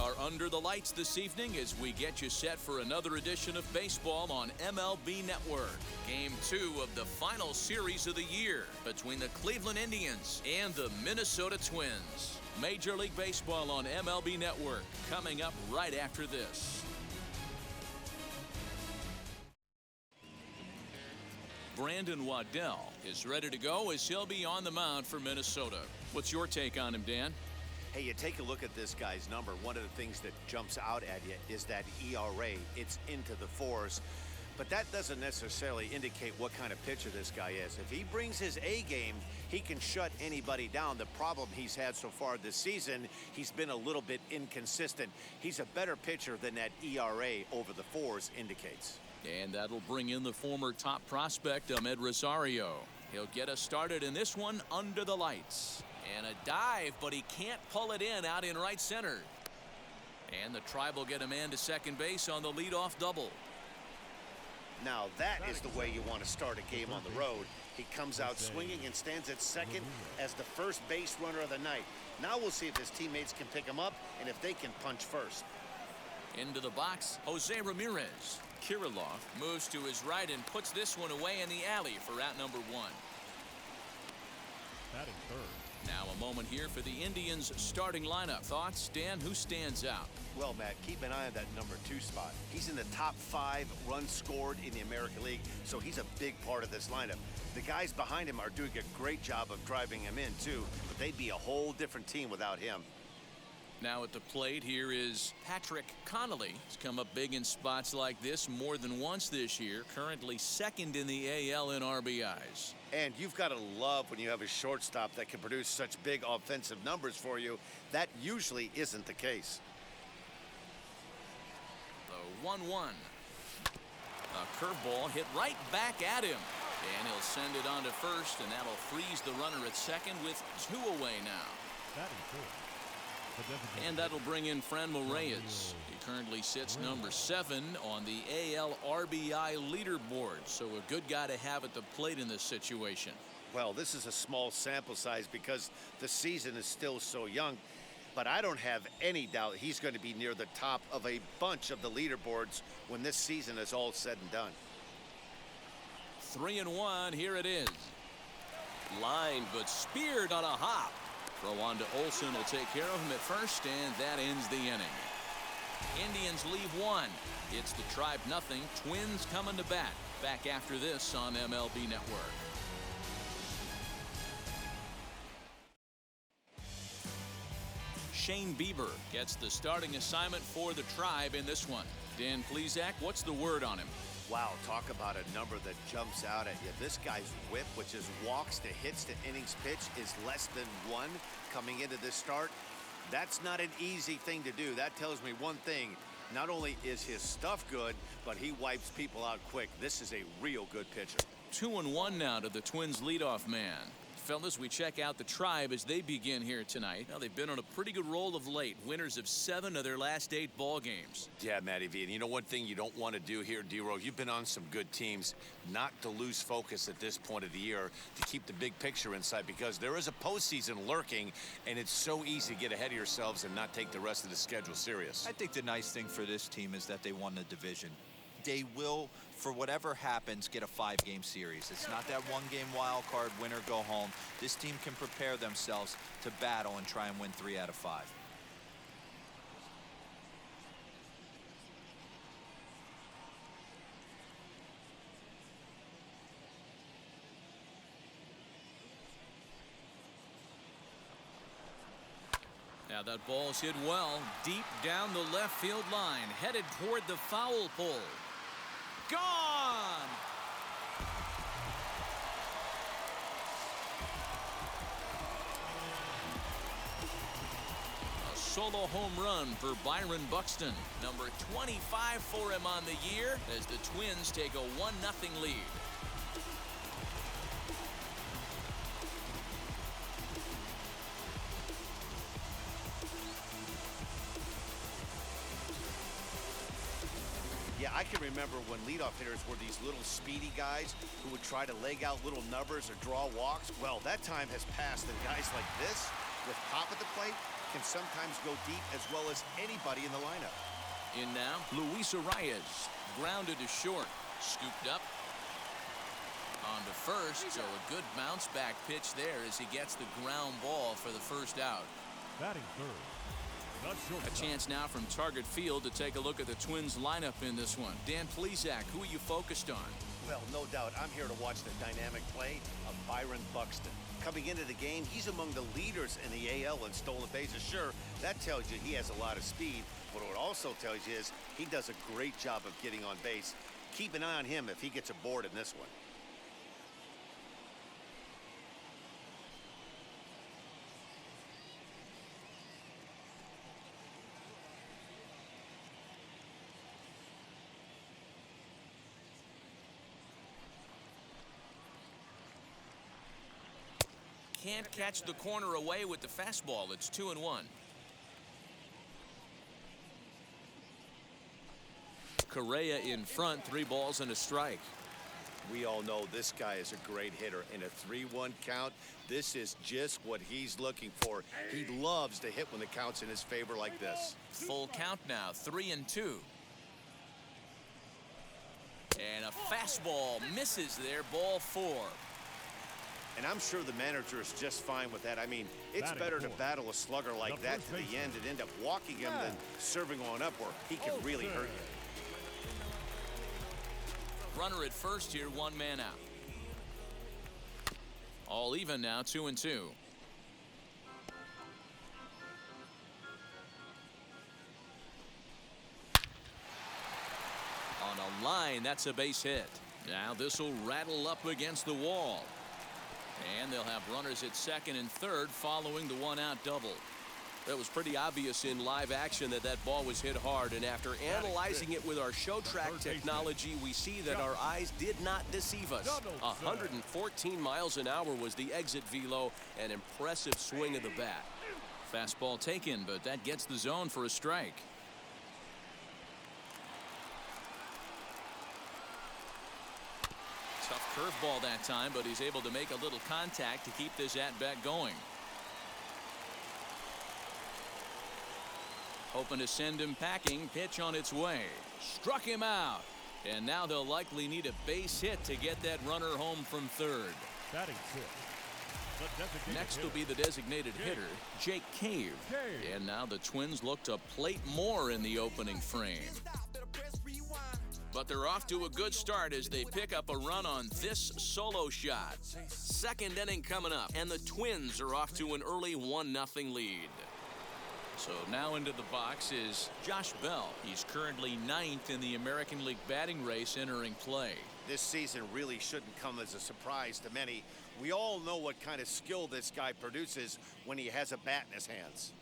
are under the lights this evening as we get you set for another edition of baseball on MLB Network. Game 2 of the final series of the year between the Cleveland Indians and the Minnesota Twins. Major League Baseball on MLB Network coming up right after this. Brandon Waddell is ready to go as he'll be on the mound for Minnesota. What's your take on him, Dan? Hey, you take a look at this guy's number. One of the things that jumps out at you is that ERA. It's into the fours. But that doesn't necessarily indicate what kind of pitcher this guy is. If he brings his A game, he can shut anybody down. The problem he's had so far this season, he's been a little bit inconsistent. He's a better pitcher than that ERA over the fours indicates. And that'll bring in the former top prospect, Amed Rosario. He'll get us started in this one under the lights. And a dive, but he can't pull it in out in right center. And the Tribe will get a man to second base on the leadoff double. Now that is the way you want to start a game on the road. He comes out swinging and stands at second as the first base runner of the night. Now we'll see if his teammates can pick him up and if they can punch first. Into the box, Jose Ramirez. Kirilloff moves to his right and puts this one away in the alley for out number 1. Batting third. Now a moment here for the Indians starting lineup. Thoughts, Dan? Who stands out? Well, Matt, keep an eye on that number 2 spot. He's in the top 5 runs scored in the American League, so he's a big part of this lineup. The guys behind him are doing a great job of driving him in, too, but they'd be a whole different team without him. Now at the plate here is Patrick Connolly. He's come up big in spots like this more than once this year. Currently second in the AL in RBIs. And you've got to love when you have a shortstop that can produce such big offensive numbers for you. That usually isn't the case. The 1-1. A curveball hit right back at him. And he'll send it on to first, and that'll freeze the runner at second with 2 away now. Batting fourth. And that'll bring in Franmil Reyes. He currently sits number 7 on the AL RBI leaderboard. So a good guy to have at the plate in this situation. Well, this is a small sample size because the season is still so young. But I don't have any doubt he's going to be near the top of a bunch of the leaderboards when this season is all said and done. 3-1, here it is. Line, but speared on a hop. Throw on to Olsen will take care of him at first, and that ends the inning. Indians leave 1. It's the Tribe nothing. Twins coming to bat. Back after this on MLB Network. Shane Bieber gets the starting assignment for the Tribe in this one. Dan Plesac, what's the word on him? Wow, talk about a number that jumps out at you. This guy's whip, which is walks to hits to innings pitch, is less than 1 coming into this start. That's not an easy thing to do. That tells me one thing. Not only is his stuff good, but he wipes people out quick. This is a real good pitcher. 2-1 now to the Twins leadoff man. Fellas, we check out the Tribe as they begin here tonight. Now, they've been on a pretty good roll of late. Winners of 7 of their last 8 ball games. Yeah, Matty V. And you know one thing you don't want to do here, D-Row, you've been on some good teams, not to lose focus at this point of the year, to keep the big picture in sight, because there is a postseason lurking, and it's so easy to get ahead of yourselves and not take the rest of the schedule serious. I think the nice thing for this team is that they won the division. They will, for whatever happens, get a 5-game series. It's not that 1-game wild card, win or go home. This team can prepare themselves to battle and try and win 3 out of 5. Now that ball's hit well, deep down the left field line, headed toward the foul pole. Gone! A solo home run for Byron Buxton. Number 25 for him on the year as the Twins take a 1-0 lead. Yeah, I can remember when leadoff hitters were these little speedy guys who would try to leg out little numbers or draw walks. Well, that time has passed, and guys like this, with pop at the plate, can sometimes go deep as well as anybody in the lineup. In now, Luis Arias. Grounded to short. Scooped up. On to first, so a good bounce back pitch there as he gets the ground ball for the first out. Batting third. A chance now from Target Field to take a look at the Twins lineup in this one. Dan Plesac, who are you focused on? Well, no doubt, I'm here to watch the dynamic play of Byron Buxton. Coming into the game, he's among the leaders in the AL in stolen bases. Sure, that tells you he has a lot of speed, but what it also tells you is he does a great job of getting on base. Keep an eye on him if he gets aboard in this one. Can't catch the corner away with the fastball. It's 2-1. Correa in front, 3 balls and a strike. We all know this guy is a great hitter. In a 3-1 count, this is just what he's looking for. He loves to hit when the count's in his favor like this. Full count now, 3-2. And a fastball misses there, ball 4. And I'm sure the manager is just fine with that. I mean, it's better to battle a slugger like that to the end and end up walking him than serving on up where he can really hurt you. Runner at first here, 1 man out. All even now, 2-2. On a line, that's a base hit. Now this will rattle up against the wall. And they'll have runners at second and third following the 1-out double. That was pretty obvious in live action that that ball was hit hard, and after analyzing it with our show track technology, we see that our eyes did not deceive us. 114 miles an hour was the exit velo, an impressive swing of the bat. Fastball taken, but that gets the zone for a strike. Tough curveball that time, but he's able to make a little contact to keep this at-bat going. Hoping to send him packing. Pitch on its way. Struck him out. And now they'll likely need a base hit to get that runner home from third. Batting 6. Next will be the designated hitter, Jake Cave. And now the Twins look to plate more in the opening frame. But they're off to a good start as they pick up a run on this solo shot. Second inning coming up, and the Twins are off to an early 1-0 lead. So now into the box is Josh Bell. He's currently 9th in the American League batting race entering play. This season really shouldn't come as a surprise to many. We all know what kind of skill this guy produces when he has a bat in his hands.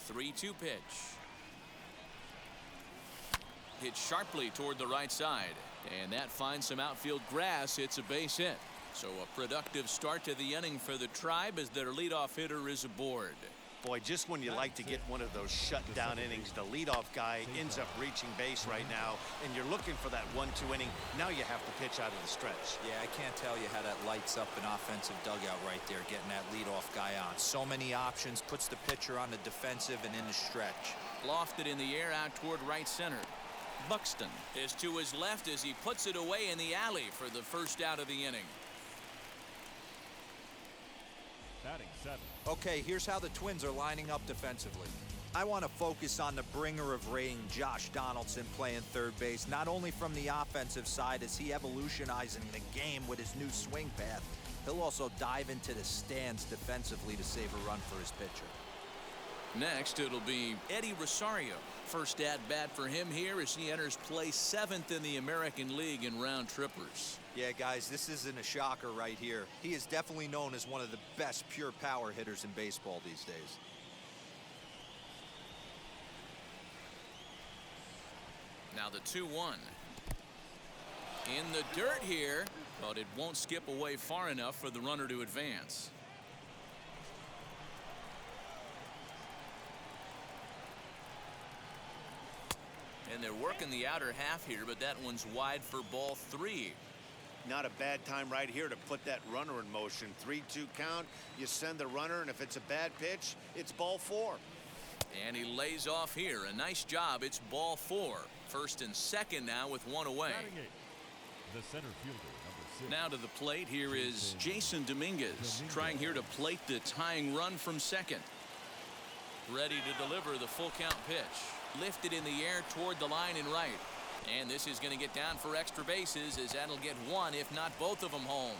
3-2 pitch. Hit sharply toward the right side, and that finds some outfield grass. It's a base hit. So a productive start to the inning for the Tribe as their leadoff hitter is aboard. Boy, just when you like to get one of those shutdown innings, the leadoff guy ends up reaching base right now, and you're looking for that 1-2 inning. Now you have to pitch out of the stretch. Yeah, I can't tell you how that lights up an offensive dugout right there, getting that leadoff guy on. So many options, puts the pitcher on the defensive and in the stretch. Lofted in the air out toward right center. Buxton is to his left as he puts it away in the alley for the first out of the inning. Batting 7. Okay, here's how the Twins are lining up defensively. I want to focus on the bringer of rain, Josh Donaldson, playing third base, not only from the offensive side as he evolutionizing the game with his new swing path, he'll also dive into the stands defensively to save a run for his pitcher. Next, it'll be Eddie Rosario. First at-bat for him here as he enters play 7th in the American League in round trippers. Yeah, guys, this isn't a shocker right here. He is definitely known as one of the best pure power hitters in baseball these days. Now the 2-1. In the dirt here, but it won't skip away far enough for the runner to advance. And they're working the outer half here, but that one's wide for ball 3. Not a bad time right here to put that runner in motion. 3-2 count. You send the runner, and if it's a bad pitch, it's ball 4. And he lays off here. A nice job. It's ball 4. First and second now with one away. Batting eighth, the center fielder, number 6. Now to the plate, here is Jason Dominguez, trying here to plate the tying run from second. Ready to deliver the full count pitch. Lifted in the air toward the line and right. And this is going to get down for extra bases, as that'll get one, if not both of them, home.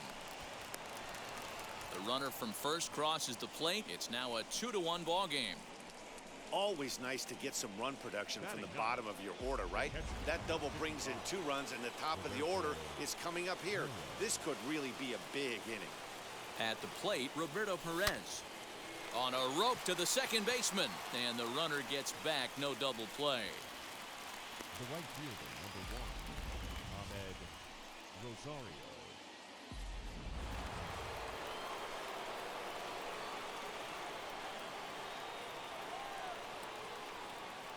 The runner from first crosses the plate. It's now a 2-1 ball game. Always nice to get some run production from the bottom of your order, right? That double brings in 2 runs, and the top of the order is coming up here. This could really be a big inning. At the plate, Roberto Perez. On a rope to the second baseman, and the runner gets back. No double play. The right fielder, number 1, Ahmed Rosario.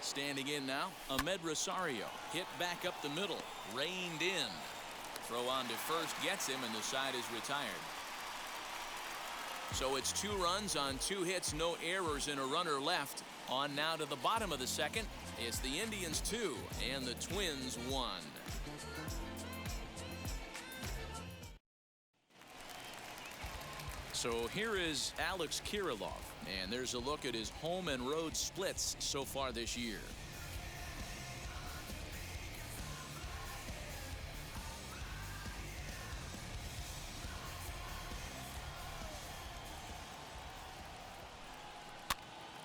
Standing in now, Ahmed Rosario. Hit back up the middle. Reined in. Throw on to first gets him, and the side is retired. So it's 2 runs on 2 hits, no errors, and a runner left. On now to the bottom of the second. It's the Indians 2 and the Twins 1. So here is Alex Kirilloff, and there's a look at his home and road splits so far this year.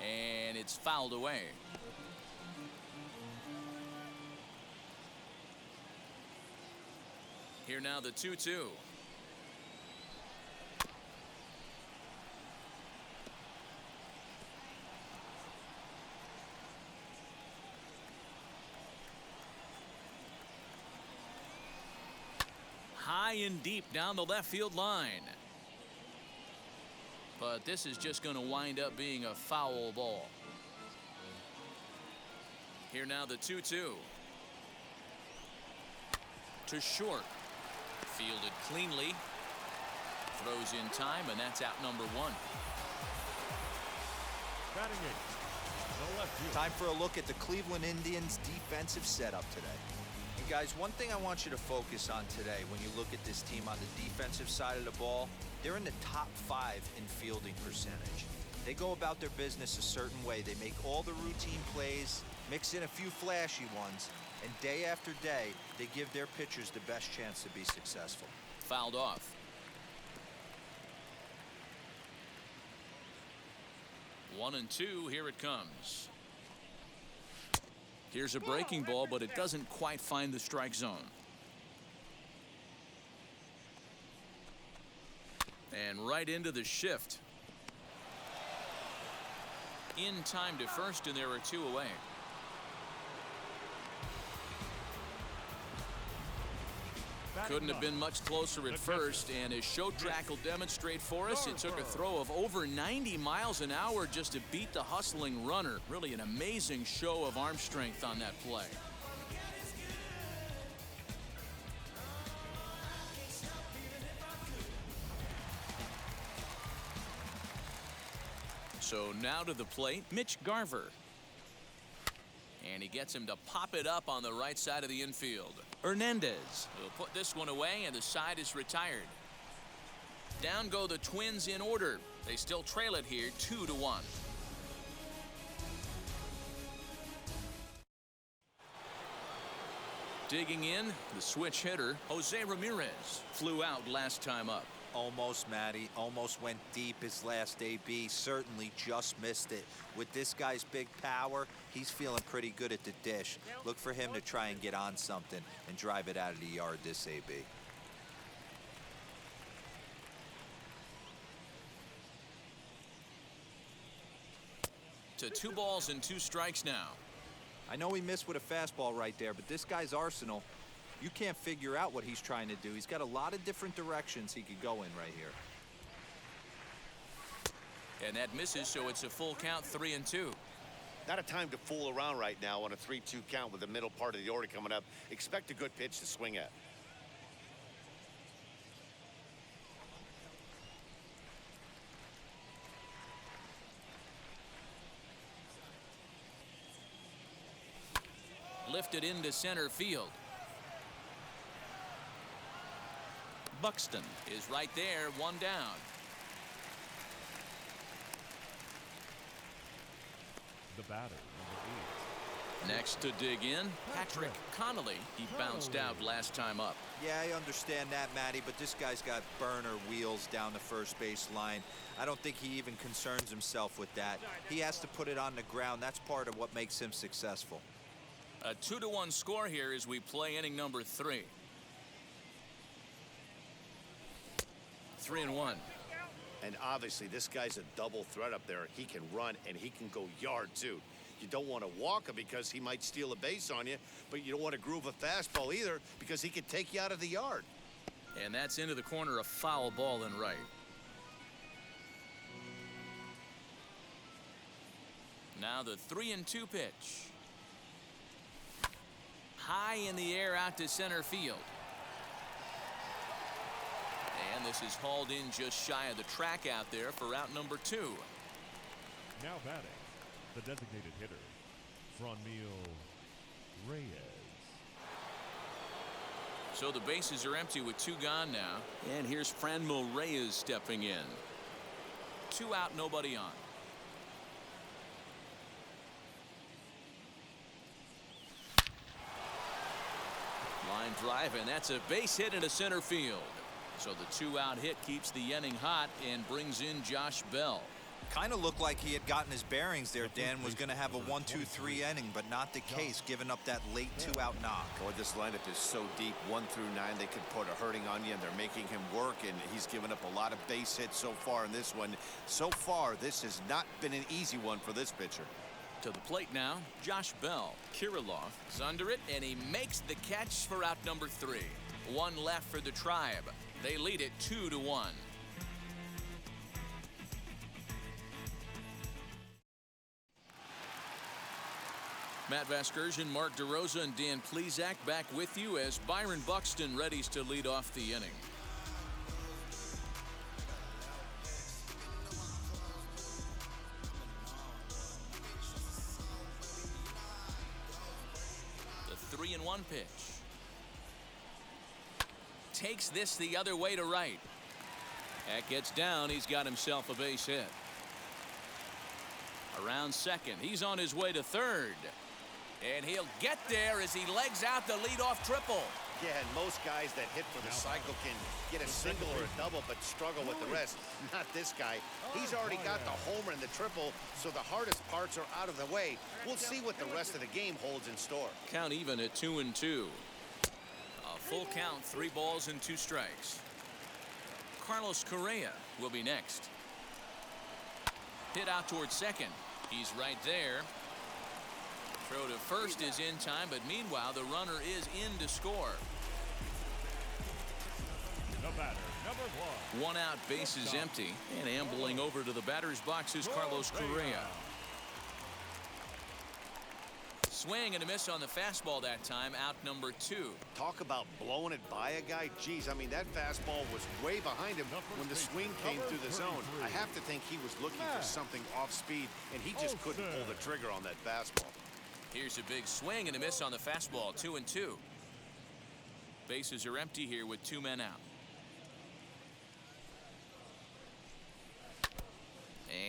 And it's fouled away. Here now the 2-2. High and deep down the left field line. But this is just going to wind up being a foul ball. Here now the 2-2. To short. Fielded cleanly. Throws in time, and that's out number 1. Batting eighth, the left fielder. Time for a look at the Cleveland Indians defensive setup today. And guys, one thing I want you to focus on today when you look at this team on the defensive side of the ball, they're in the top 5 in fielding percentage. They go about their business a certain way. They make all the routine plays, mix in a few flashy ones, and day after day, they give their pitchers the best chance to be successful. Fouled off. 1-2, here it comes. Here's a breaking ball, but it doesn't quite find the strike zone. And right into the shift. In time to first, and there are 2 away. Couldn't have been much closer at first, and as show track will demonstrate for us, it took a throw of over 90 miles an hour just to beat the hustling runner. Really an amazing show of arm strength on that play. So now to the plate, Mitch Garver. And he gets him to pop it up on the right side of the infield. Hernandez will put this one away, and the side is retired. Down go the Twins in order. They still trail it here 2-1. Digging in, the switch hitter, Jose Ramirez, flew out last time up. Almost, Matty. Almost went deep his last AB. Certainly just missed it. With this guy's big power, he's feeling pretty good at the dish. Look for him to try and get on something and drive it out of the yard this AB. To 2 balls and 2 strikes now. I know he missed with a fastball right there, but this guy's arsenal, you can't figure out what he's trying to do. He's got a lot of different directions he could go in right here. And that misses, so it's a full count, 3-2. Not a time to fool around right now on a 3-2 count with the middle part of the order coming up. Expect a good pitch to swing at. lifted into center field. Buxton is right there, one down. The batter, number 8. Next to dig in, Patrick Connolly. He bounced out last time up. Yeah, I understand that, Matty, but this guy's got burner wheels down the first base line. I don't think he even concerns himself with that. He has to put it on the ground. That's part of what makes him successful. A 2-1 score here as we play inning number 3. 3-1. And obviously, this guy's a double threat up there. He can run and he can go yard, too. You don't want to walk him because he might steal a base on you, but you don't want to groove a fastball either because he could take you out of the yard. And that's into the corner, a foul ball in right. Now the 3-2 pitch. High in the air out to center field. And this is hauled in just shy of the track out there for out number 2. Now batting, the designated hitter, Franmil Reyes. So the bases are empty with 2 gone now. And here's Franmil Reyes stepping in. 2 out, nobody on. Line drive, and that's a base hit into center field. So the 2-out hit keeps the inning hot and brings in Josh Bell. Kind of looked like he had gotten his bearings there. Dan was going to have a 1-2-3 inning, but not the case, giving up that late 2-out knock. Boy, this lineup is so deep, 1 through 9. They could put a hurting on you, and they're making him work, and he's given up a lot of base hits so far in this one. So far, this has not been an easy one for this pitcher. To the plate now, Josh Bell. Kirilloff is under it, and he makes the catch for out number 3. 1 left for the Tribe. They lead it 2-1. Matt Vasgersian, Mark DeRosa, and Dan Plesac back with you as Byron Buxton readies to lead off the inning. The 3-1 pitch. Takes this the other way to right. That gets down. He's got himself a base hit. Around second. He's on his way to third. And he'll get there as he legs out the leadoff triple. Yeah, and most guys that hit for the cycle can get a single or a double but struggle with the rest. Not this guy. He's already got the homer and the triple, so the hardest parts are out of the way. We'll see what the rest of the game holds in store. Count even at 2-2. A full count, 3 balls and 2 strikes. Carlos Correa will be next. Hit out towards second. He's right there. Throw to first is in time, but meanwhile the runner is in to score. The batter, number 1. 1 out, base is empty, and ambling over to the batter's box is Carlos Correa. Swing and a miss on the fastball that time, out number 2. Talk about blowing it by a guy. Geez, I mean, that fastball was way behind him when the swing came through the zone. I have to think he was looking for something off speed, and he just couldn't pull the trigger on that fastball. Here's a big swing and a miss on the fastball, 2-2. Bases are empty here with 2 men out.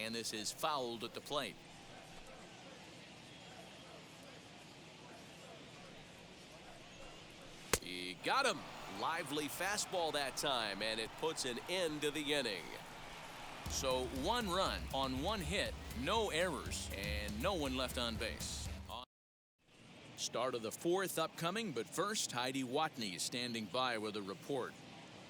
And this is fouled at the plate. He got him. Lively fastball that time, and it puts an end to the inning. So 1 run on 1 hit, no errors, and no one left on base. Start of the 4th upcoming, but first, Heidi Watney is standing by with a report.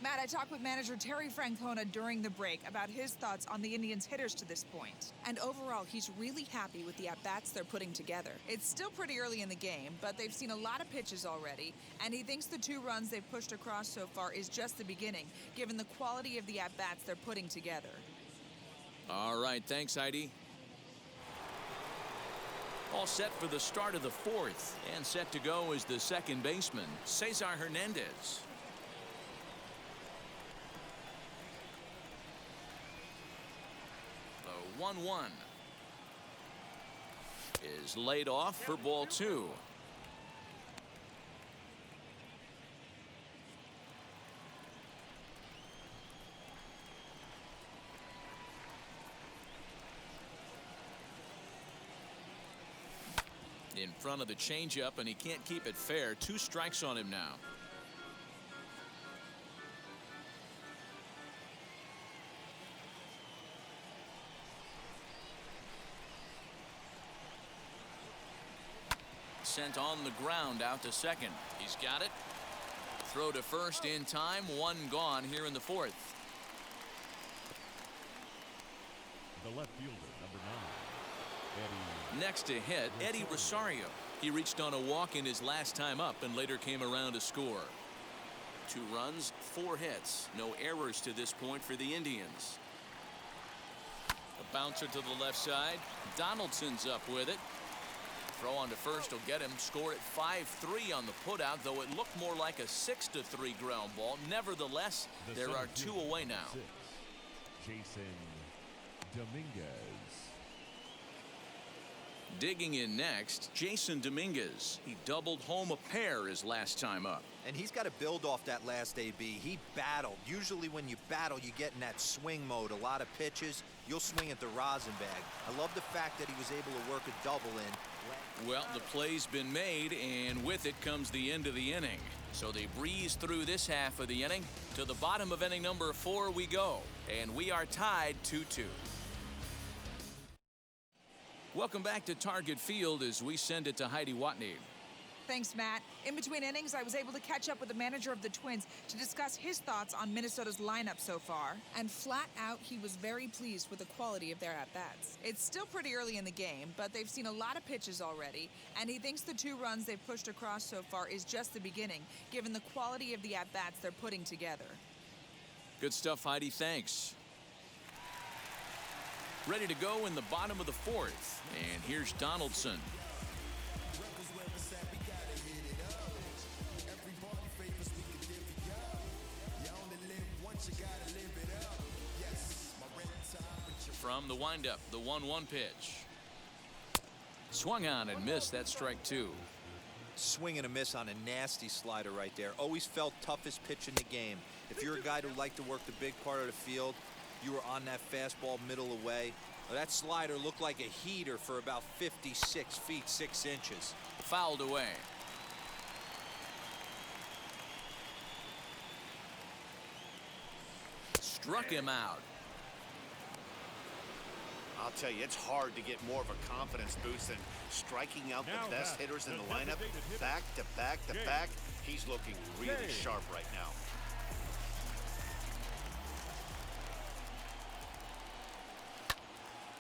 Matt, I talked with manager Terry Francona during the break about his thoughts on the Indians' hitters to this point. And overall, he's really happy with the at-bats they're putting together. It's still pretty early in the game, but they've seen a lot of pitches already, and he thinks the 2 runs they've pushed across so far is just the beginning, given the quality of the at-bats they're putting together. All right, thanks, Heidi. All set for the start of the 4th, and set to go is the second baseman, Cesar Hernandez. The 1-1 is laid off for ball 2. In front of the changeup, and he can't keep it fair. 2 strikes on him now. Sent on the ground out to second. He's got it. Throw to first in time. 1 gone here in the 4th. The left fielder, number 9, Eddie. Next to hit, Eddie Rosario. He reached on a walk in his last time up and later came around to score. 2 runs, 4 hits. No errors to this point for the Indians. A bouncer to the left side. Donaldson's up with it. Throw on to first will get him. Score at 5-3 on the putout, though it looked more like a 6-3 ground ball. Nevertheless, there are 2 away now. 6, Jason Dominguez. Digging in next, Jason Dominguez. He doubled home a pair his last time up. And he's got to build off that last AB. He battled. Usually when you battle, you get in that swing mode. A lot of pitches, you'll swing at the rosin bag. I love the fact that he was able to work a double in. Well, the play's been made, and with it comes the end of the inning. So they breeze through this half of the inning. To the bottom of inning number 4 we go, and we are tied 2-2. Welcome back to Target Field as we send it to Heidi Watney. Thanks, Matt. In between innings, I was able to catch up with the manager of the Twins to discuss his thoughts on Minnesota's lineup so far. And flat out, he was very pleased with the quality of their at-bats. It's still pretty early in the game, but they've seen a lot of pitches already, and he thinks the 2 runs they've pushed across so far is just the beginning, given the quality of the at-bats they're putting together. Good stuff, Heidi. Thanks. Ready to go in the bottom of the 4th. And here's Donaldson. From the windup, the 1-1 pitch. Swung on and missed. That strike 2. Swing and a miss on a nasty slider right there. Always felt toughest pitch in the game. If you're a guy who liked to work the big part of the field, you were on that fastball middle away. Well, that slider looked like a heater for about 56 feet 6 inches. Fouled away. Struck him out. I'll tell you, it's hard to get more of a confidence boost than striking out Now the best back, hitters in the the lineup. designated hitter. Back to back to James. back. He's looking really James. sharp right now.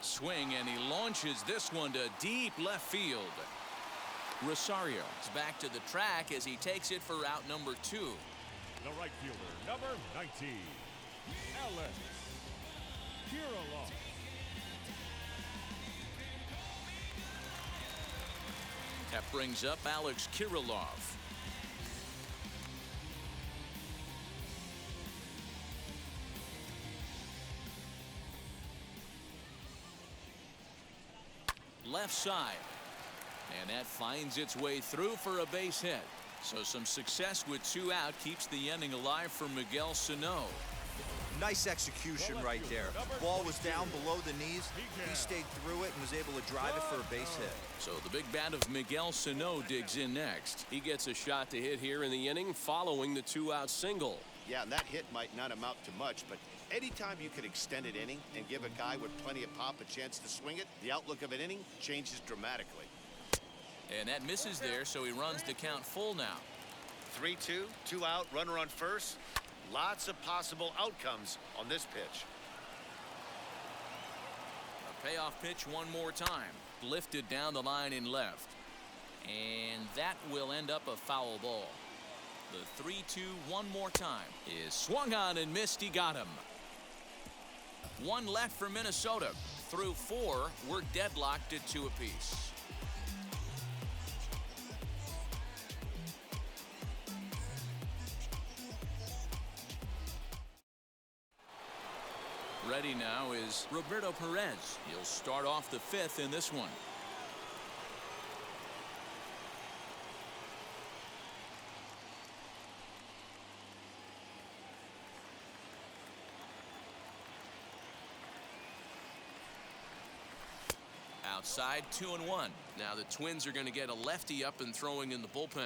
Swing, and he launches this one to deep left field. Rosario is back to the track as he takes it for out number 2. The right fielder, number 19, Alex Kirilloff. That brings up Alex Kirilloff. Left side. And that finds its way through for a base hit. So some success with 2 out keeps the inning alive for Miguel Sano. Nice execution right there. Ball was down below the knees. He stayed through it and was able to drive it for a base hit. So the big bat of Miguel Sano digs in next. He gets a shot to hit here in the inning following the 2-out single. Yeah, and that hit might not amount to much, but anytime you can extend an inning and give a guy with plenty of pop a chance to swing it, the outlook of an inning changes dramatically. And that misses there, so he runs the count full now. 3-2, 2 out, runner on first. Lots of possible outcomes on this pitch. A payoff pitch one more time. Lifted down the line in left. And that will end up a foul ball. The 3-2 one more time is swung on and missed. He got him. 1 left for Minnesota. Through 4, we're deadlocked at 2 apiece. Ready now is Roberto Perez. He'll start off the 5th in this one. outside, 2-1. Now the Twins are going to get a lefty up and throwing in the bullpen.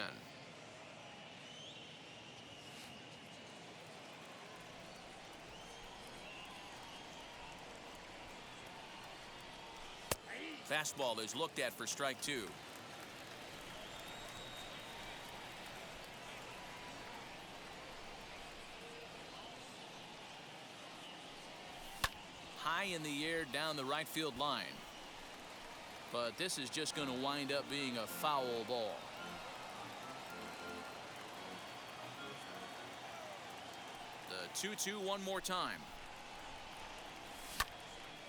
Fastball is looked at for strike 2. High in the air down the right field line. But this is just going to wind up being a foul ball. The 2-2 one more time.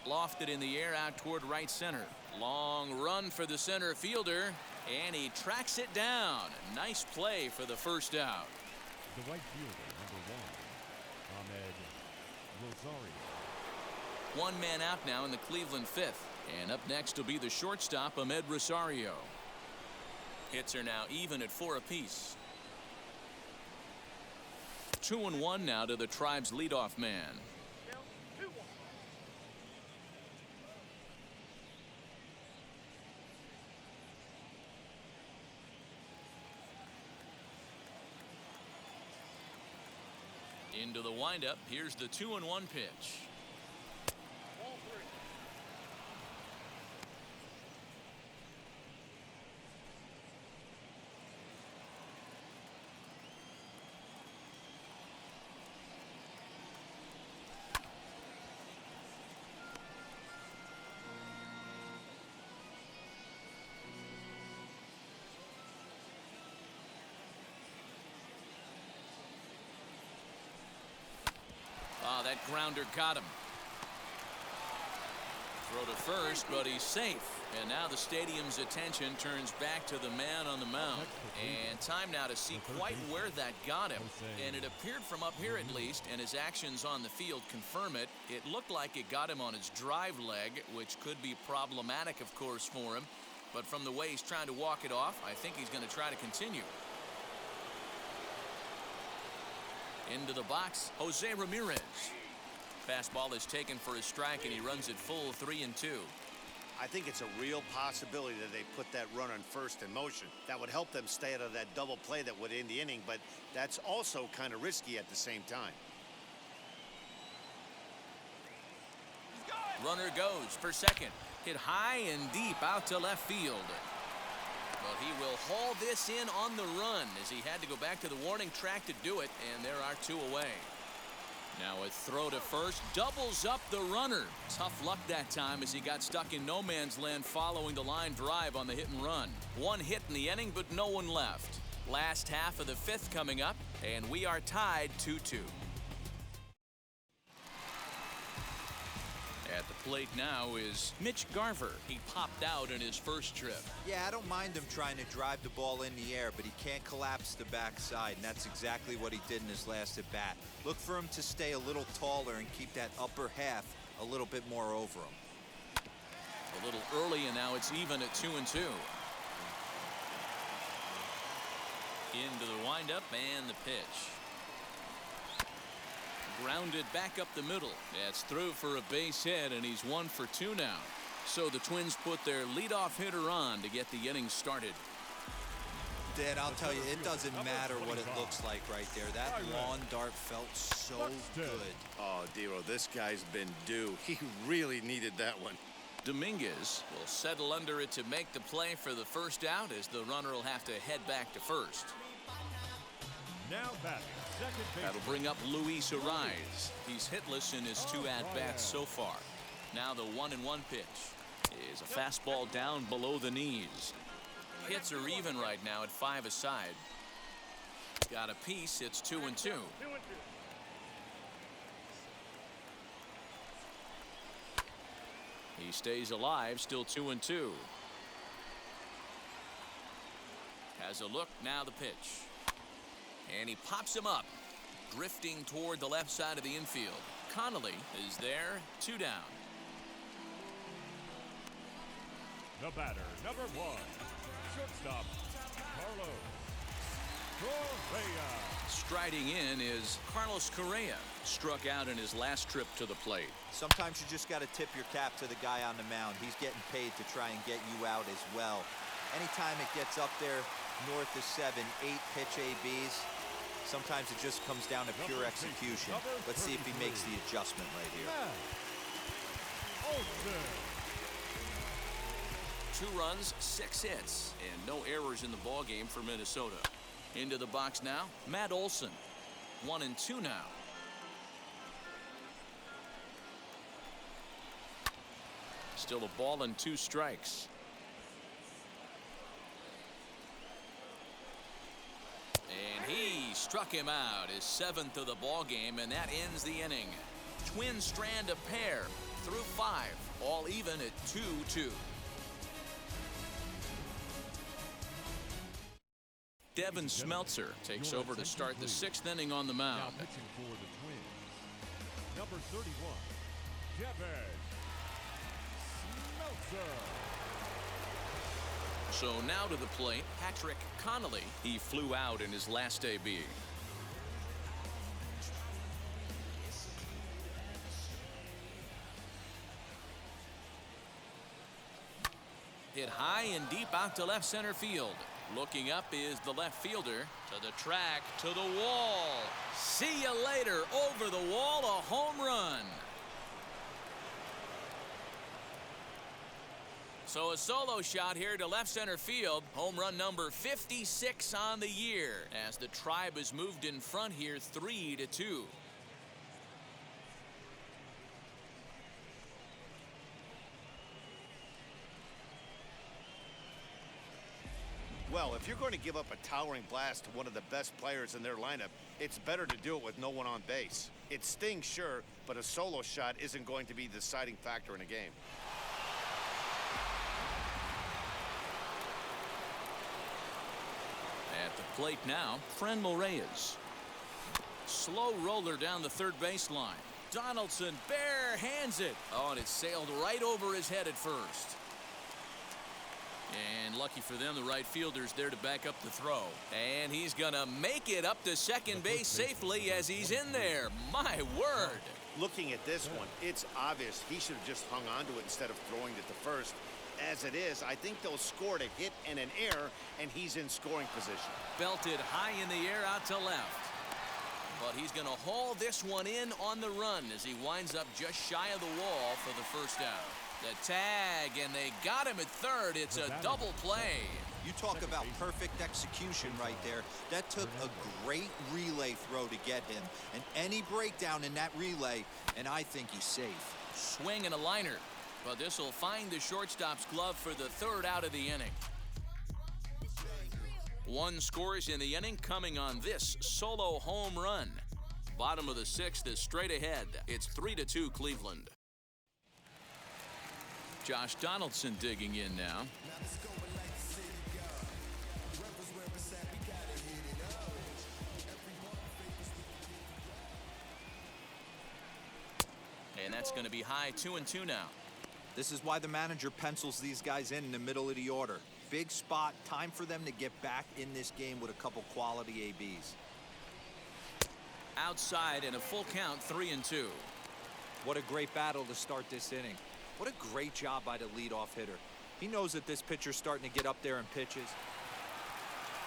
Lofted in the air out toward right center. Long run for the center fielder, and he tracks it down. Nice play for the first out. The right fielder, number 1, Ahmed Rosario. One man out now in the Cleveland fifth. And up next will be the shortstop, Ahmed Rosario. Hits are now even at 4 apiece. 2-1 now to the Tribe's leadoff man. Into the windup. Here's the 2-1 pitch. That grounder got him. Throw to first, but he's safe. And now the stadium's attention turns back to the man on the mound. And time now to see quite where that got him. And it appeared from up here at least, and his actions on the field confirm it. It looked like it got him on his drive leg, which could be problematic, of course, for him. But from the way he's trying to walk it off, I think he's going to try to continue. Into the box, Jose Ramirez. Fastball is taken for a strike, and he runs it full 3-2. I think it's a real possibility that they put that run on first in motion. That would help them stay out of that double play that would end the inning, but that's also kind of risky at the same time. Runner goes for second. Hit high and deep out to left field. But he will haul this in on the run as he had to go back to the warning track to do it, and there are 2 away. Now a throw to first doubles up the runner. Tough luck that time as he got stuck in no man's land following the line drive on the hit and run. 1 hit in the inning, but no one left. Last half of the 5th coming up, and we are tied 2-2. At the plate now is Mitch Garver. He popped out in his first trip. Yeah, I don't mind him trying to drive the ball in the air, but he can't collapse the backside, and that's exactly what he did in his last at bat. Look for him to stay a little taller and keep that upper half a little bit more over him. A little early, and now it's even at 2-2. Into the windup and the pitch. Grounded back up the middle. That's through for a base hit, and he's 1 for 2 now. So the Twins put their leadoff hitter on to get the inning started. Dan, I'll tell you, it doesn't matter what it looks like right there. That lawn dart felt so good. Oh, Dero, this guy's been due. He really needed that one. Dominguez will settle under it to make the play for the first out as the runner will have to head back to first. Now batting, second base. That'll bring up Luis Arraez. He's hitless in his 2 at-bats so far. Now the 1-1 pitch is a fastball down below the knees. Hits are even right now at 5 aside. Got a piece. It's 2-2. He stays alive, still 2-2. Has a look, now the pitch. And he pops him up, drifting toward the left side of the infield. Connolly is there, 2 down. The batter, number 1, shortstop, Carlos Correa. Striding in is Carlos Correa. Struck out in his last trip to the plate. Sometimes you just got to tip your cap to the guy on the mound. He's getting paid to try and get you out as well. Anytime it gets up there north of 7, 8 pitch ABs, sometimes it just comes down to pure execution. Let's see if he makes the adjustment right here. Olsen. 2 runs, 6 hits, and no errors in the ballgame for Minnesota. Into the box now, Matt Olson. 1-2 now. Still a ball and 2 strikes. And he struck him out, his 7th of the ball game, and that ends the inning. Twin strand a pair through 5, all even at 2-2. Devin Smeltzer takes over to start the 6th inning on the Now mound. pitching for the Twins. Number 31, Devin Smeltzer. So now to the plate, Patrick Connolly. He flew out in his last AB. Hit high and deep out to left center field. Looking up is the left fielder. To the track, to the wall. See you later. Over the wall, a home run. So a solo shot here to left center field. Home run number 56 on the year as the Tribe has moved in front here 3-2. Well, if you're going to give up a towering blast to one of the best players in their lineup, it's better to do it with no one on base. It stings, sure, but a solo shot isn't going to be the deciding factor in a game. At the plate now, Franmil Reyes. Slow roller down the third baseline. Donaldson bare hands it. Oh, and it sailed right over his head at first. And lucky for them, the right fielder's there to back up the throw. And he's gonna make it up to second base safely as he's in there. My word. Looking at this one, it's obvious he should have just hung on to it instead of throwing it to first. As it is, I think they'll score a hit and an error, and he's in scoring position. Belted high in the air out to left. But he's going to haul this one in on the run as he winds up just shy of the wall for the first out. The tag, and they got him at third. It's a double play. You talk about perfect execution right there. That took a great relay throw to get him. And any breakdown in that relay, and I think he's safe. Swing and a liner. But this will find the shortstop's glove for the third out of the inning. 1 scores in the inning coming on this solo home run. Bottom of the 6th is straight ahead. It's 3-2 Cleveland. Josh Donaldson digging in now. And that's going to be high 2-2 now. This is why the manager pencils these guys in the middle of the order. Big spot, time for them to get back in this game with a couple quality ABs. Outside in a full count, 3-2. What a great battle to start this inning. What a great job by the leadoff hitter. He knows that this pitcher's starting to get up there in pitches.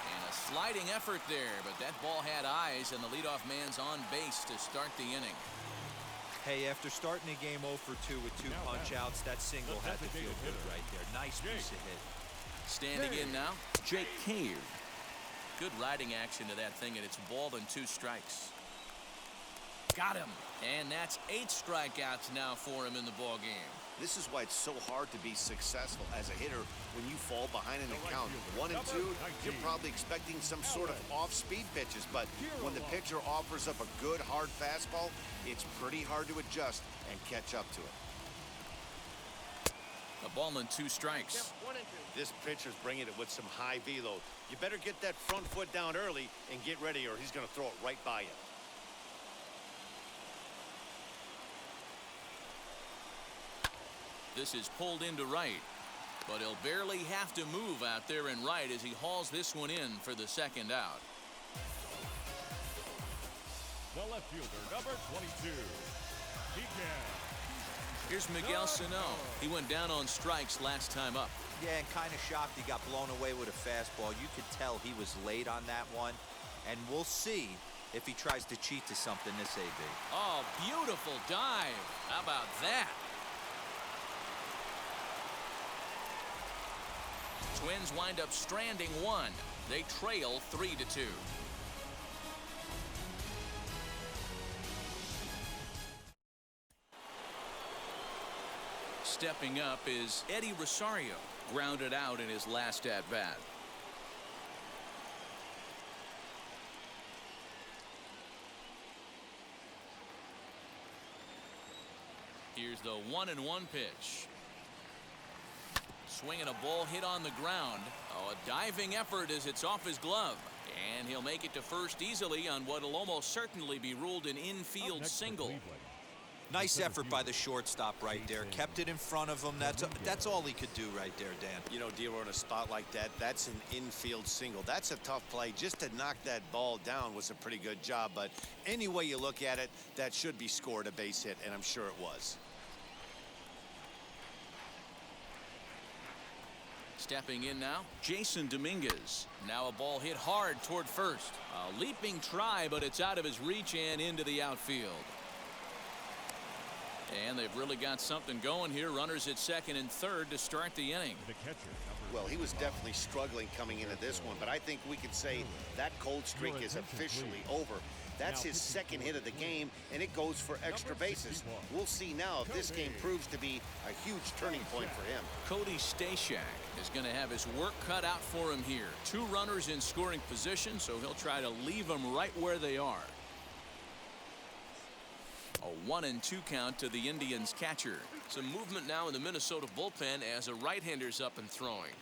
And a sliding effort there, but that ball had eyes, and the leadoff man's on base to start the inning. Hey, after starting the game 0 for 2 with 2 punch-outs, that single had to feel good right there. Nice piece of hit. Standing in now, Jake Cave. Good riding action to that thing, and it's ball and 2 strikes. Got him. And that's 8 strikeouts now for him in the ball game. This is why it's so hard to be successful as a hitter when you fall behind an account. 1 and 2, you're probably expecting some sort of off-speed pitches, but when the pitcher offers up a good hard fastball, it's pretty hard to adjust and catch up to it. A ball and 2 strikes. This pitcher's bringing it with some high velo. You better get that front foot down early and get ready, or he's going to throw it right by you. This is pulled into right, but he'll barely have to move out there in right as he hauls this one in for the second out. left fielder, number 22, Miguel. Here's Miguel Sano. He went down on strikes last time up. Yeah, and kind of shocked he got blown away with a fastball. You could tell he was late on that one. And we'll see if he tries to cheat to something this AB. Oh, beautiful dive. How about that? Twins wind up stranding one. They trail 3-2. Stepping up is Eddie Rosario, grounded out in his last at-bat. Here's the 1-1 pitch. Swinging a ball hit on the ground. Oh, a diving effort as it's off his glove. And he'll make it to first easily on what will almost certainly be ruled an infield single. Nice effort by the shortstop right there. Kept it in front of him. That's all he could do right there, Dan. You know, Dero, in a spot like that, that's an infield single. That's a tough play. Just to knock that ball down was a pretty good job. But any way you look at it, that should be scored a base hit, and I'm sure it was. Stepping in now, Jason Dominguez. Now a ball hit hard toward first. A leaping try, but it's out of his reach and into the outfield. And they've really got something going here. Runners at second and third to start the inning. The catcher, Well, he was definitely struggling coming into this one, but I think we can say that cold streak is officially over. That's his second hit of the game, and it goes for extra bases. We'll see now if this game proves to be a huge turning point for him. Cody Stashak is going to have his work cut out for him here. Two runners in scoring position, so he'll try to leave them right where they are. A 1-2 count to the Indians catcher. Some movement now in the Minnesota bullpen as a right-hander's up and throwing.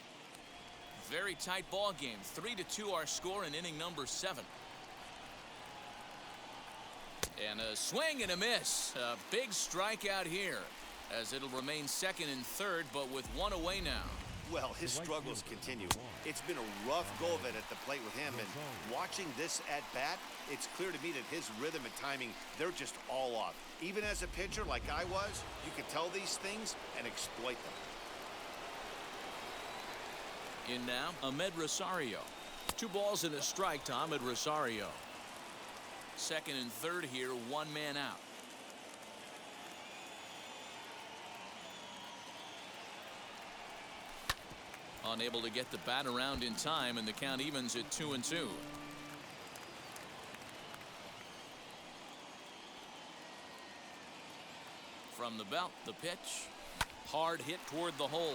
Very tight ball game. 3-2 our score in inning number 7. And a swing and a miss. A big strikeout here as it'll remain second and third, but with one away now. Well, his struggles continue. It's been a rough go of it at the plate with him, and watching this at bat, it's clear to me that his rhythm and timing, they're just all off. Even as a pitcher like I was, you could tell these things and exploit them. In now, Ahmed Rosario. 2 balls and a strike to Ahmed Rosario. Second and third here, one man out. Unable to get the bat around in time, and the count evens at 2-2. From the belt, the pitch. Hard hit toward the hole.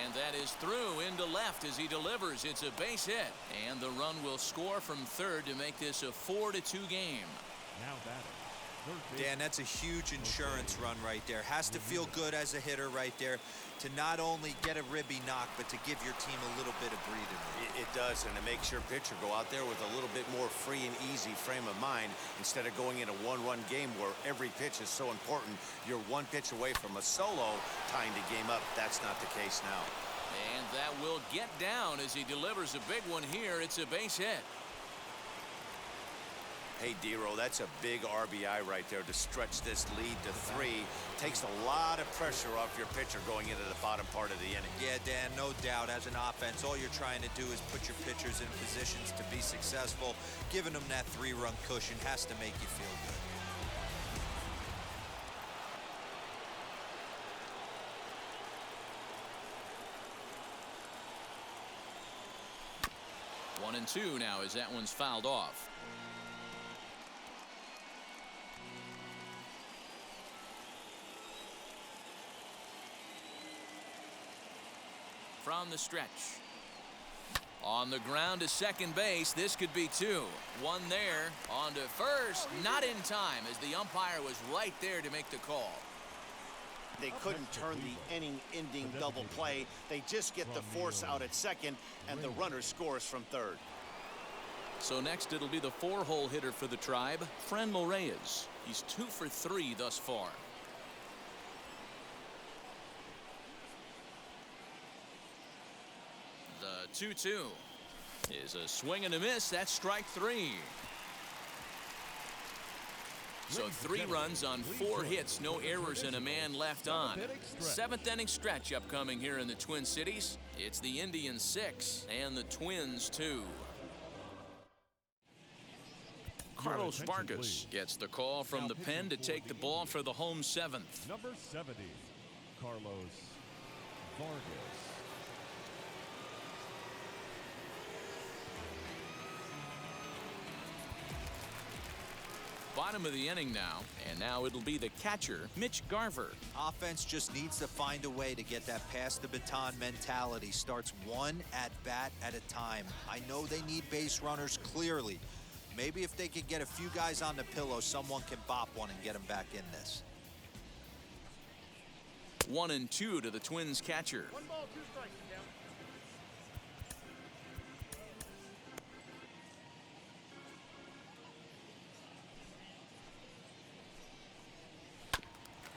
And that is through into left as he delivers. It's a base hit. And the run will score from third to make this a 4-2 game. now batting. Dan, that's a huge insurance run right there. Has to feel good as a hitter right there to not only get a ribby knock, but to give your team a little bit of breathing room. It does, and it makes your pitcher go out there with a little bit more free and easy frame of mind instead of going in a one-run game where every pitch is so important. You're one pitch away from a solo tying the game up. That's not the case now. And that will get down as he delivers a big one here. It's a base hit. Hey, Dero, that's a big RBI right there to stretch this lead to 3. Takes a lot of pressure off your pitcher going into the bottom part of the inning. Yeah, Dan, no doubt. As an offense, all you're trying to do is put your pitchers in positions to be successful. Giving them that 3-run cushion has to make you feel good. One and two now as that one's fouled off. From the stretch. On the ground to second base. This could be 2. One there. On to first. Not in time as the umpire was right there to make the call. They couldn't turn the inning-ending double play. They just get the force out at second, and the runner scores from third. So next it'll be the 4-hole hitter for the Tribe, Franmil Reyes. He's 2 for 3 thus far. The 2-2 is a swing and a miss. That's strike 3. So 3 runs on 4 hits, no errors, and a man left on. 7th inning stretch upcoming here in the Twin Cities. It's the Indians 6 and the Twins 2. Carlos Vargas gets the call from the pen to take the ball for the home 7th. Number 70, Carlos Vargas. Bottom of the inning now, and now it'll be the catcher, Mitch Garver. Offense just needs to find a way to get that pass the baton mentality. Starts one at bat at a time. I know they need base runners clearly. Maybe if they could get a few guys on the pillow, someone can bop one and get them back in this. 1-2 to the Twins catcher. 1 ball, 2 strikes, Tim.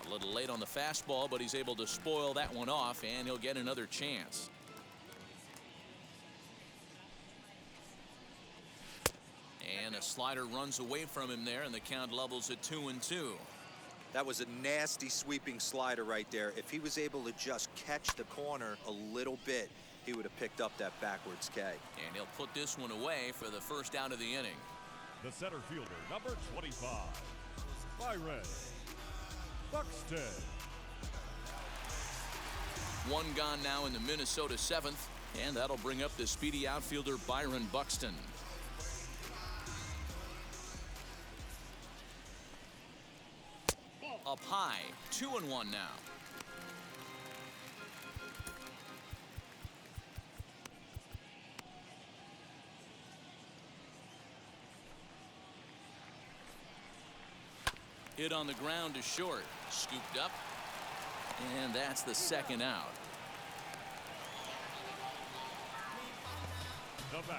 A little late on the fastball, but he's able to spoil that one off, and he'll get another chance. And a slider runs away from him there, and the count levels at 2-2. That was a nasty sweeping slider right there. If he was able to just catch the corner a little bit, he would have picked up that backwards K. And he'll put this one away for the first out of the inning. The center fielder, number 25, Byron Buxton. 1 gone now in the Minnesota 7th, and that'll bring up the speedy outfielder Byron Buxton. Up high, 2-1 now. Hit on the ground to short, scooped up, and that's the 2nd out.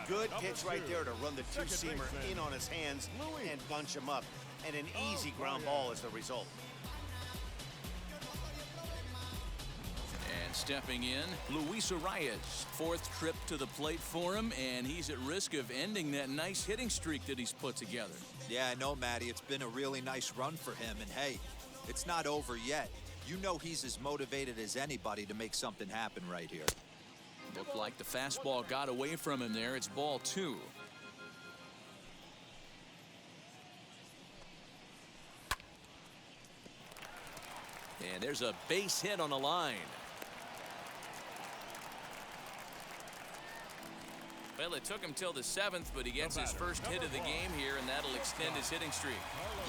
Good pitch right there to run the two-seamer in on his hands and bunch him up. And an easy ground ball as the result. And stepping in, Luis Arias. 4th trip to the plate for him, and he's at risk of ending that nice hitting streak that he's put together. Yeah, I know, Matty. It's been a really nice run for him. And, hey, it's not over yet. You know he's as motivated as anybody to make something happen right here. Looked like the fastball got away from him there. It's ball 2. And there's a base hit on the line. Well, it took him till the 7th, but he gets his first hit of the game here, and that'll extend his hitting streak.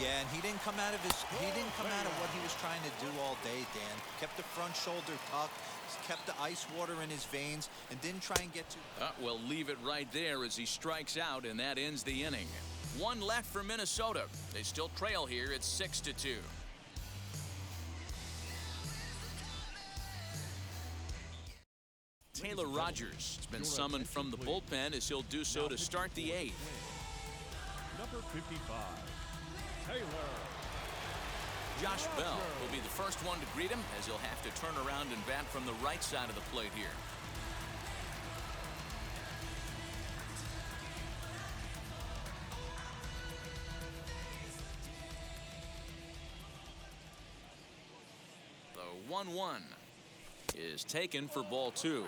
Yeah, and he didn't come out of what he was trying to do all day, Dan. Kept the front shoulder tucked, kept the ice water in his veins, and didn't try and get too. Well, leave it right there as he strikes out, and that ends the inning. 1 left for Minnesota. They still trail here. It's 6-2. Taylor Rogers has been summoned from the bullpen as he'll do so to start the 8th. Number 55, Taylor. Josh Bell will be the first one to greet him as he'll have to turn around and bat from the right side of the plate here. The 1-1 is taken for ball 2.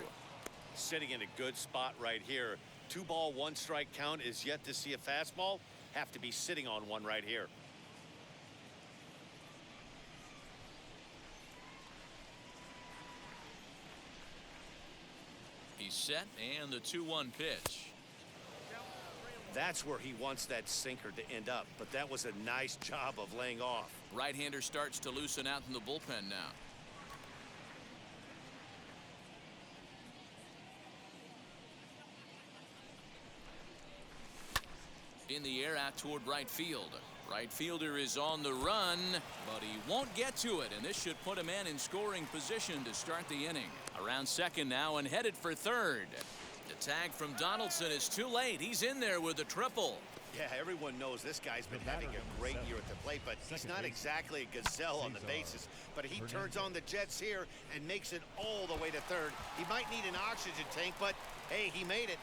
Sitting in a good spot right here. 2 ball, 1 strike count is yet to see a fastball. Have to be sitting on one right here. He's set, and the 2-1 pitch. That's where he wants that sinker to end up, but that was a nice job of laying off. Right-hander starts to loosen out in the bullpen now. In the air out toward right field. Right fielder is on the run, but he won't get to it, and this should put a man in scoring position to start the inning. Around second now and headed for third. The tag from Donaldson is too late. He's in there with a triple. Yeah, everyone knows this guy's been having a great year at the plate, but he's not exactly a gazelle on the bases. But he turns on the jets here and makes it all the way to third. He might need an oxygen tank, but hey, he made it.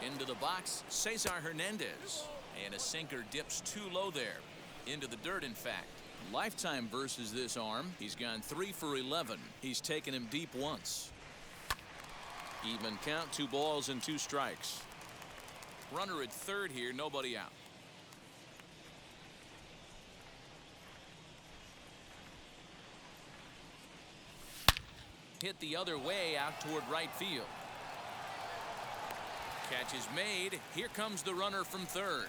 Into the box, Cesar Hernandez. And a sinker dips too low there. Into the dirt, in fact. Lifetime versus this arm. He's gone 3 for 11. He's taken him deep once. Even count, 2 balls and 2 strikes. Runner at third here, nobody out. Hit the other way out toward right field. Catch is made. Here comes the runner from third.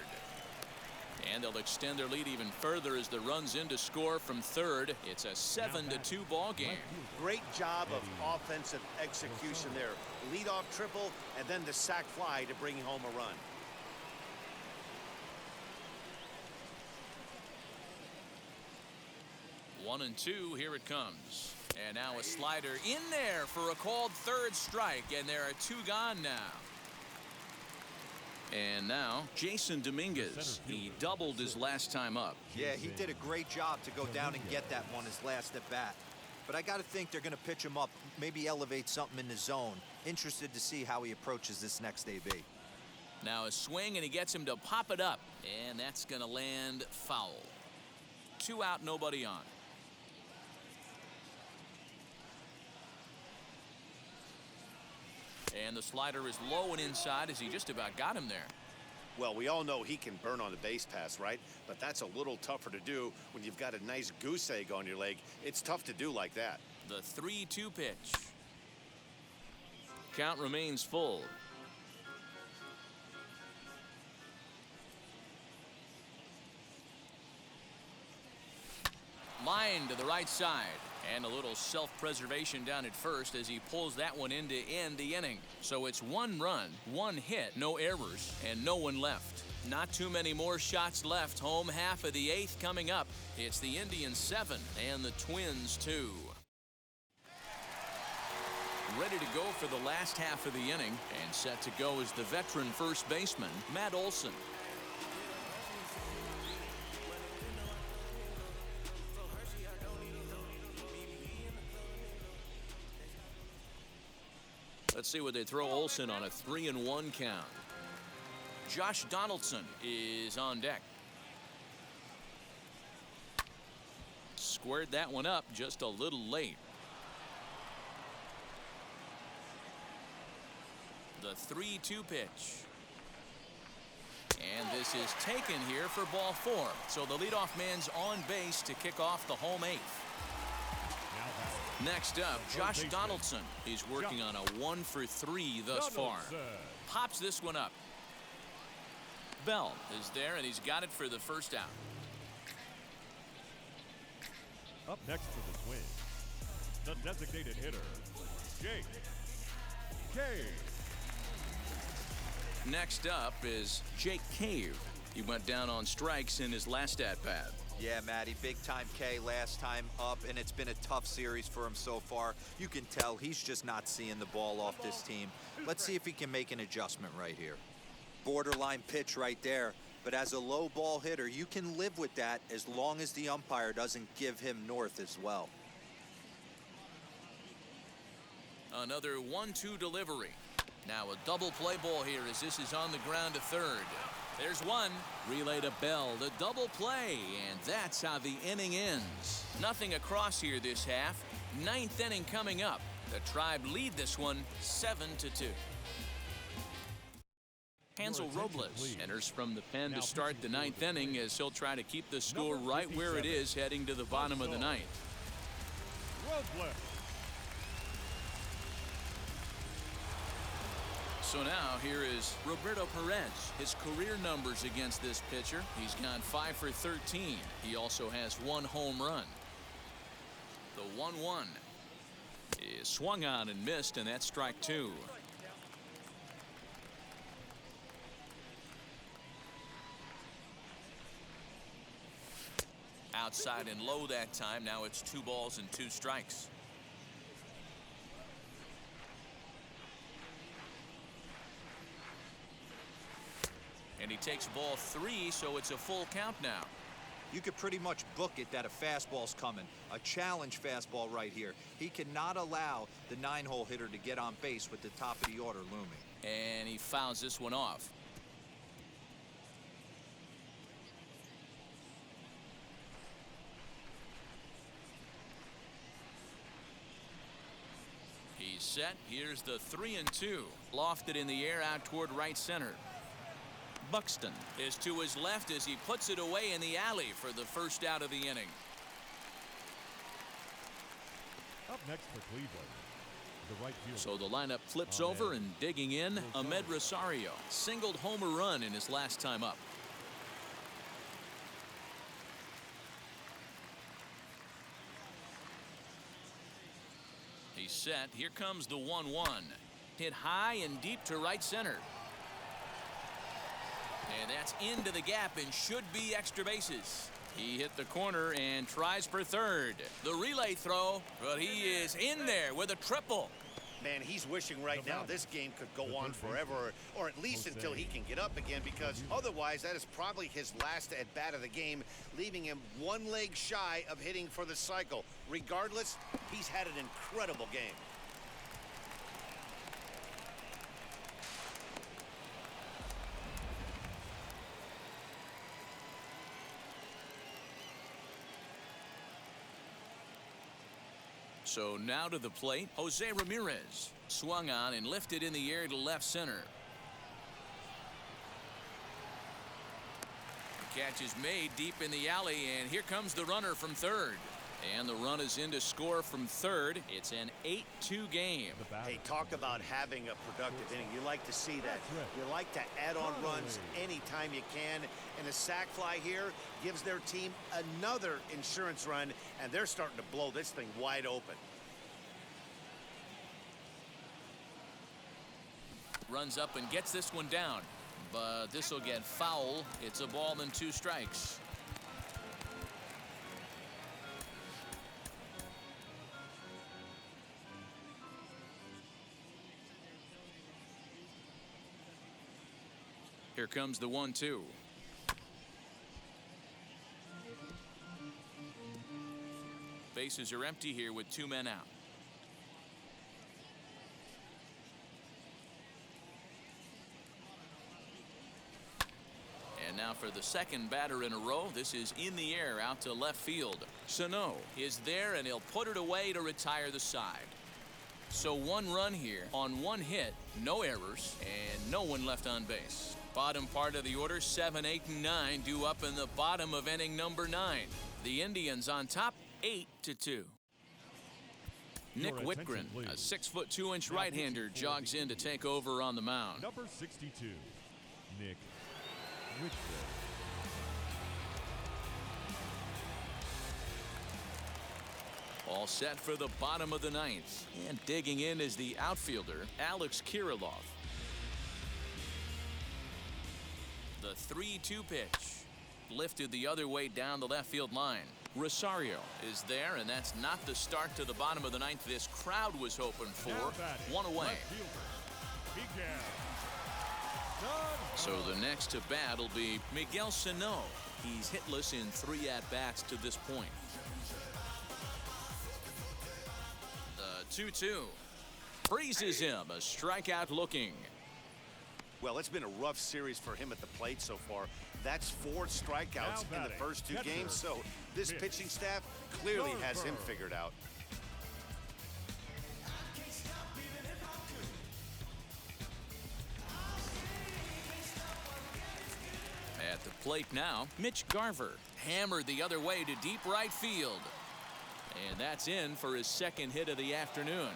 And they'll extend their lead even further as the runs in to score from third. It's a 7-2 ball game. Great job of offensive execution there. Leadoff triple and then the sac fly to bring home a run. One and two, here it comes. And now a slider in there for a called third strike, and there are 2 gone now. And now Jason Dominguez. He doubled his last time up. Yeah, he did a great job to go down and get that one his last at bat. But I got to think they're going to pitch him up, maybe elevate something in the zone. Interested to see how he approaches this next AB. Now a swing, and he gets him to pop it up. And that's going to land foul. 2 out, nobody on. And the slider is low and inside as he just about got him there. Well, we all know he can burn on the base pass, right? But that's a little tougher to do when you've got a nice goose egg on your leg. It's tough to do like that. The 3-2 pitch. Count remains full. Line to the right side. And a little self-preservation down at first as he pulls that one in to end the inning. So it's 1 run, 1 hit, no errors, and no one left. Not too many more shots left. Home half of the 8th coming up. It's the Indians 7 and the Twins 2. Ready to go for the last half of the inning, and set to go is the veteran first baseman, Matt Olson. Let's see what they throw Olson on a 3-1 count. Josh Donaldson is on deck. Squared that one up just a little late. The 3-2 pitch. And this is taken here for ball 4. So the leadoff man's on base to kick off the home 8th. Next up, Josh Donaldson. He's working on a 1 for 3 thus far. Pops this one up. Bell is there, and he's got it for the first out. Up next for the Twins, the designated hitter, Jake Cave. Next up is Jake Cave. He went down on strikes in his last at-bat. Yeah, Matty, big-time K last time up, and it's been a tough series for him so far. You can tell he's just not seeing the ball off this team. Let's see if he can make an adjustment right here. Borderline pitch right there, but as a low ball hitter, you can live with that as long as the umpire doesn't give him north as well. Another 1-2 delivery. Now a double play ball here as this is on the ground to third. There's one. Relay to Bell, the double play, and that's how the inning ends. Nothing across here this half. 9th inning coming up. The Tribe lead this one 7-2. Hansel Robles enters from the pen to start the 9th inning as he'll try to keep the score right where it is heading to the bottom of the 9th. Robles. So now here is Roberto Perez. His career numbers against this pitcher. He's gone 5 for 13. He also has 1 home run. The 1-1 is swung on and missed, and that's strike 2. Outside and low that time. Now it's 2 balls and 2 strikes. And he takes ball 3, so it's a full count now. You could pretty much book it that a fastball's coming. A challenge fastball right here. He cannot allow the 9-hole hitter to get on base with the top of the order looming. And he fouls this one off. He's set. Here's the 3-2. Lofted in the air out toward right center. Buxton is to his left as he puts it away in the alley for the first out of the inning. Up next for Cleveland, the right fielder. So the lineup flips Ahmed over, and digging in, Ahmed Rosario. Singled homer run in his last time up. He's set. Here comes the 1-1. Hit high and deep to right center. And that's into the gap and should be extra bases. He hit the corner and tries for third. The relay throw, but he is in there with a triple. Man, he's wishing right now this game could go on forever, or at least until he can get up again, because otherwise that is probably his last at-bat of the game, leaving him one leg shy of hitting for the cycle. Regardless, he's had an incredible game. So now to the plate, Jose Ramirez. Swung on and lifted in the air to left center. The catch is made deep in the alley, and here comes the runner from third. And the run is in to score from third. It's an 8-2 game. Hey, talk about having a productive inning. You like to see that. You like to add on runs anytime you can. And a sac fly here gives their team another insurance run, and they're starting to blow this thing wide open. Runs up and gets this one down. But this will get foul. It's a ball and 2 strikes. Here comes the 1-2. Bases are empty here with 2 men out. And now for the second batter in a row. This is in the air out to left field. Sano is there, and he'll put it away to retire the side. So 1 run here on 1 hit, no errors, and no one left on base. Bottom part of the order, 7, 8, and 9 due up in the bottom of inning number 9. The Indians on top, 8-2. Nick Whitgren, a 6'2" right-hander, jogs in to take over on the mound. Number 62, Nick Whitgren. All set for the bottom of the 9th. And digging in is the outfielder, Alex Kirilloff. The 3-2 pitch. Lifted the other way down the left field line. Rosario is there, and that's not the start to the bottom of the 9th this crowd was hoping for. 1 away. So the next to bat will be Miguel Sano. He's hitless in 3 at-bats to this point. The 2-2. Freezes him, a strikeout looking. Well, it's been a rough series for him at the plate so far. That's 4 strikeouts in the first 2 games, so this pitching staff clearly has him figured out. At the plate now, Mitch Garver hammered the other way to deep right field. And that's in for his 2nd hit of the afternoon.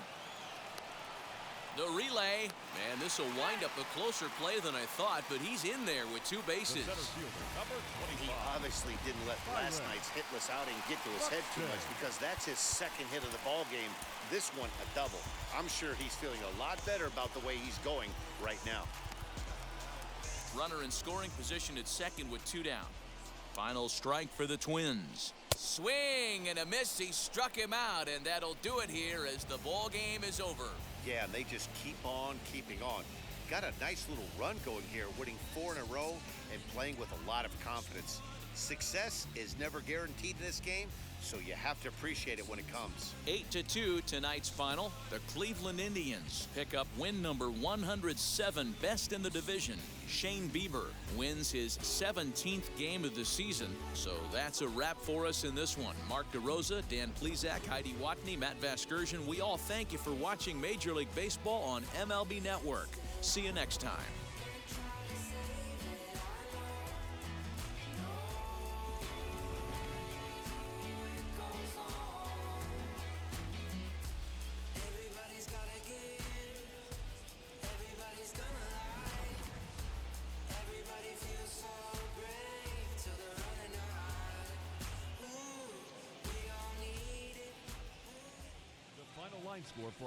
The relay, man, this will wind up a closer play than I thought, but he's in there with 2 bases. He obviously didn't let last night's hitless outing get to his head too much, because that's his 2nd hit of the ball game. This one a double. I'm sure he's feeling a lot better about the way he's going right now. Runner in scoring position at 2nd with 2 down. Final strike for the Twins. Swing and a miss. He struck him out, and that'll do it here as the ball game is over. Yeah, and they just keep on keeping on. Got a nice little run going here, winning 4 in a row and playing with a lot of confidence. Success is never guaranteed in this game, so you have to appreciate it when it comes. 8-2 tonight's final. The Cleveland Indians pick up win number 107, best in the division. Shane Bieber wins his 17th game of the season. So that's a wrap for us in this one. Mark DeRosa, Dan Plesac, Heidi Watney, Matt Vasgersian, we all thank you for watching Major League Baseball on MLB Network. See you next time. The final line score for